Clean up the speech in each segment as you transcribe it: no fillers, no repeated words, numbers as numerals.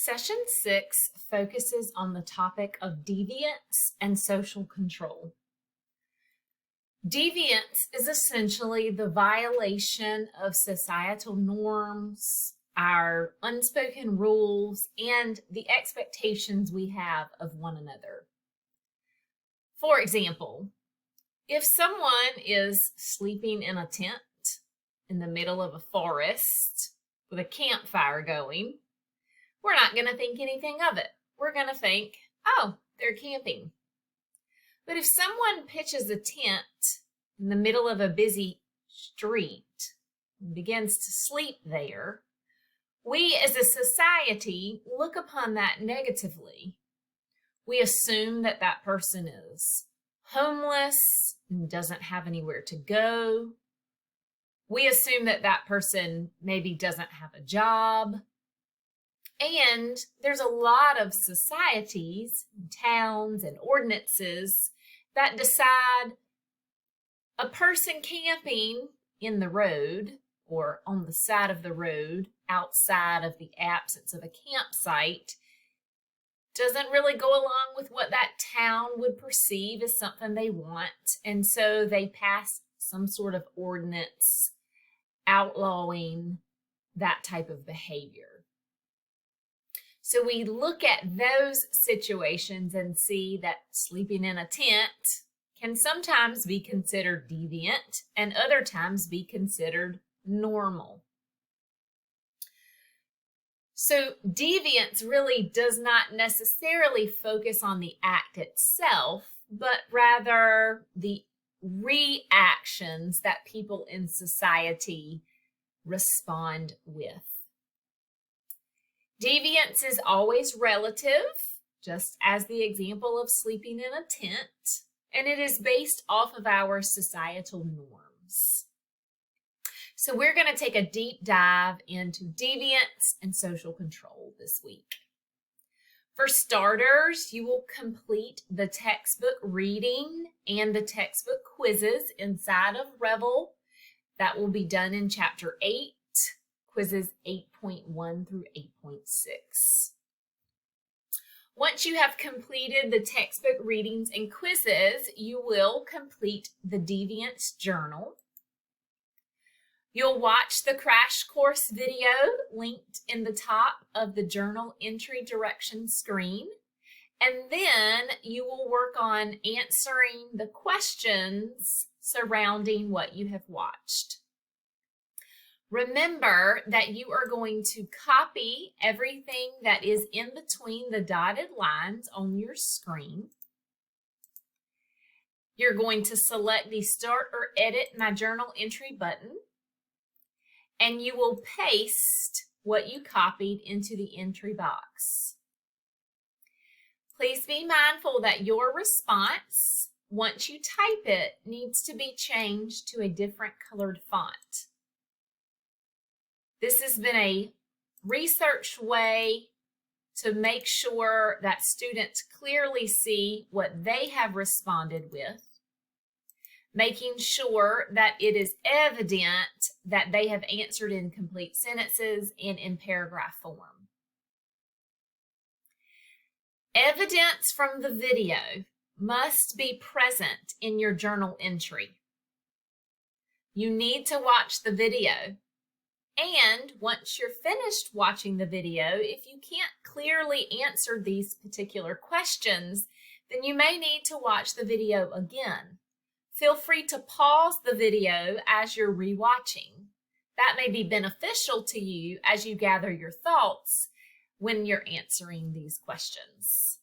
Session 6 focuses on the topic of deviance and social control. Deviance is essentially the violation of societal norms, our unspoken rules, and the expectations we have of one another. For example, if someone is sleeping in a tent in the middle of a forest with a campfire going, we're not going to think anything of it. We're going to think, oh, they're camping. But if someone pitches a tent in the middle of a busy street and begins to sleep there, we as a society look upon that negatively. We assume that that person is homeless and doesn't have anywhere to go. We assume that that person maybe doesn't have a job. And there's a lot of societies, towns, and ordinances that decide a person camping in the road or on the side of the road outside of the absence of a campsite doesn't really go along with what that town would perceive as something they want. And so they pass some sort of ordinance outlawing that type of behavior. So we look at those situations and see that sleeping in a tent can sometimes be considered deviant and other times be considered normal. So deviance really does not necessarily focus on the act itself, but rather the reactions that people in society respond with. Deviance is always relative, just as the example of sleeping in a tent, and it is based off of our societal norms. So we're going to take a deep dive into deviance and social control this week. For starters, you will complete the textbook reading and the textbook quizzes inside of Revel. That will be done in Chapter 8. Quizzes 8.1 through 8.6. Once you have completed the textbook readings and quizzes, you will complete the Deviance Journal. You'll watch the crash course video linked in the top of the journal entry direction screen, and then you will work on answering the questions surrounding what you have watched. Remember that you are going to copy everything that is in between the dotted lines on your screen. You're going to select the Start or Edit My Journal Entry button, and you will paste what you copied into the entry box. Please be mindful that your response, once you type it, needs to be changed to a different colored font. This has been a research way to make sure that students clearly see what they have responded with, making sure that it is evident that they have answered in complete sentences and in paragraph form. Evidence from the video must be present in your journal entry. You need to watch the video. And once you're finished watching the video, if you can't clearly answer these particular questions, then you may need to watch the video again. Feel free to pause the video as you're rewatching. That may be beneficial to you as you gather your thoughts when you're answering these questions.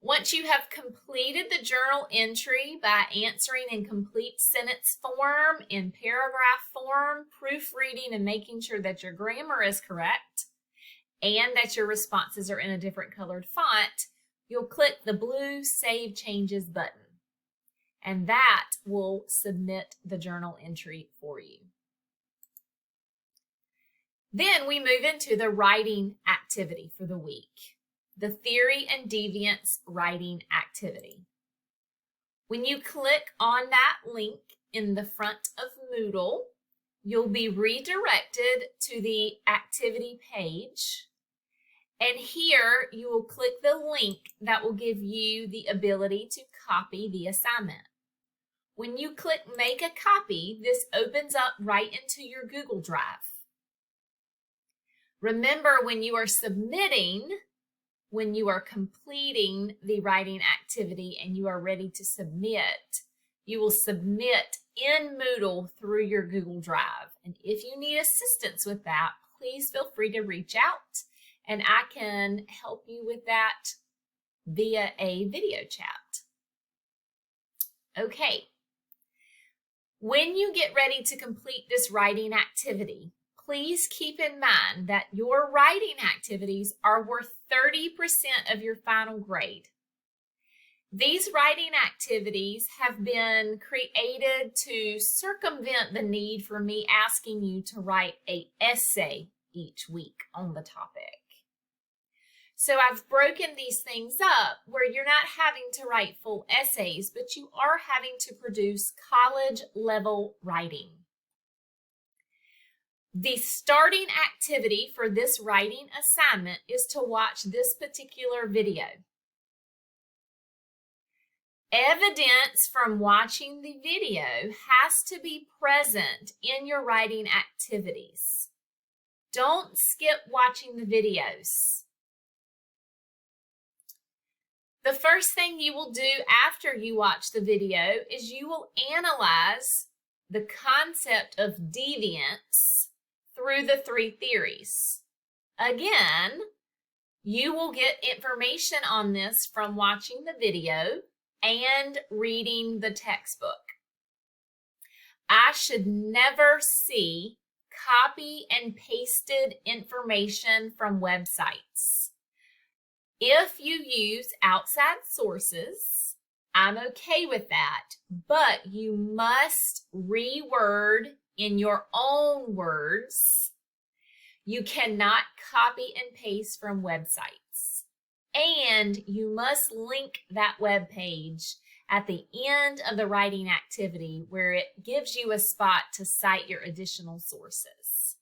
Once you have completed the journal entry by answering in complete sentence form, in paragraph form, proofreading and making sure that your grammar is correct, and that your responses are in a different colored font, you'll click the blue Save Changes button, and that will submit the journal entry for you. Then we move into the writing activity for the week. The Theory and Deviance Writing Activity. When you click on that link in the front of Moodle, you'll be redirected to the activity page, And here you will click the link that will give you the ability to copy the assignment. When you click Make a Copy, this opens up right into your Google Drive. Remember, when you are submitting, when you are completing the writing activity and you are ready to submit, you will submit in Moodle through your Google Drive. And if you need assistance with that, please feel free to reach out and I can help you with that via a video chat. Okay. When you get ready to complete this writing activity, please keep in mind that your writing activities are worth 30% of your final grade. These writing activities have been created to circumvent the need for me asking you to write an essay each week on the topic. So I've broken these things up where you're not having to write full essays, but you are having to produce college level writing. The starting activity for this writing assignment is to watch this particular video. Evidence from watching the video has to be present in your writing activities. Don't skip watching the videos. The first thing you will do after you watch the video is you will analyze the concept of deviance through the 3 theories. Again, you will get information on this from watching the video and reading the textbook. I should never see copy and pasted information from websites. If you use outside sources, I'm okay with that, but you must reword in your own words. You cannot copy and paste from websites. And you must link that web page at the end of the writing activity where it gives you a spot to cite your additional sources.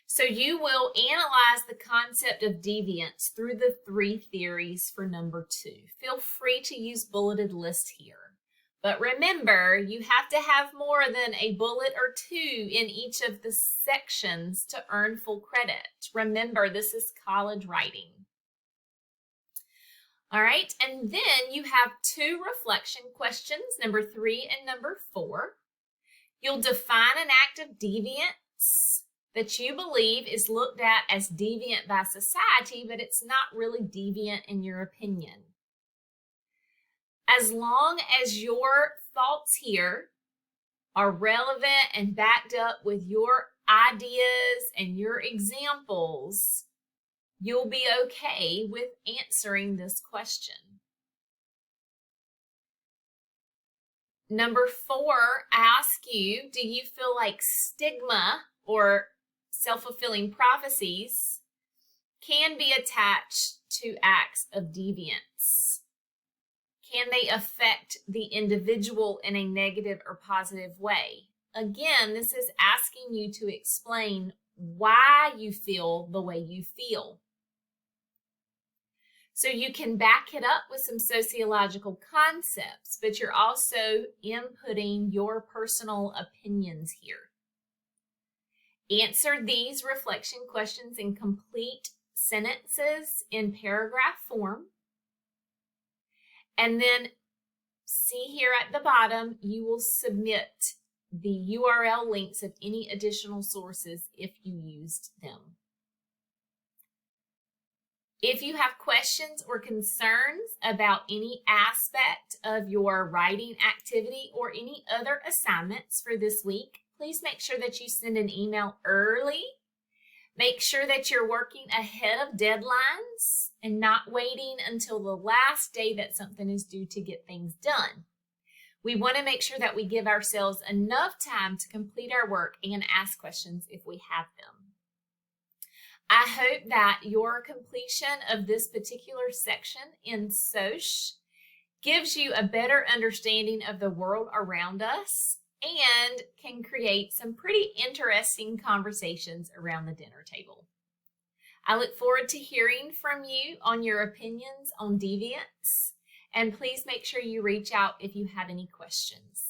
So you will analyze the concept of deviance through the 3 theories for number 2. Feel free to use bulleted lists here. But remember, you have to have more than a bullet or 2 in each of the sections to earn full credit. Remember, this is college writing. All right, and then you have 2 reflection questions, number 3 and number 4. You'll define an act of deviance that you believe is looked at as deviant by society, but it's not really deviant in your opinion. As long as your thoughts here are relevant and backed up with your ideas and your examples, you'll be okay with answering this question. Number 4, ask you, do you feel like stigma or self-fulfilling prophecies can be attached to acts of deviance? Can they affect the individual in a negative or positive way? Again, this is asking you to explain why you feel the way you feel. So you can back it up with some sociological concepts, but you're also inputting your personal opinions here. Answer these reflection questions in complete sentences in paragraph form. And then see here at the bottom, you will submit the URL links of any additional sources if you used them. If you have questions or concerns about any aspect of your writing activity or any other assignments for this week, please make sure that you send an email early. Make sure that you're working ahead of deadlines and not waiting until the last day that something is due to get things done. We want to make sure that we give ourselves enough time to complete our work and ask questions if we have them. I hope that your completion of this particular section in SOC gives you a better understanding of the world around us and can create some pretty interesting conversations around the dinner table. I look forward to hearing from you on your opinions on deviance, and please make sure you reach out if you have any questions.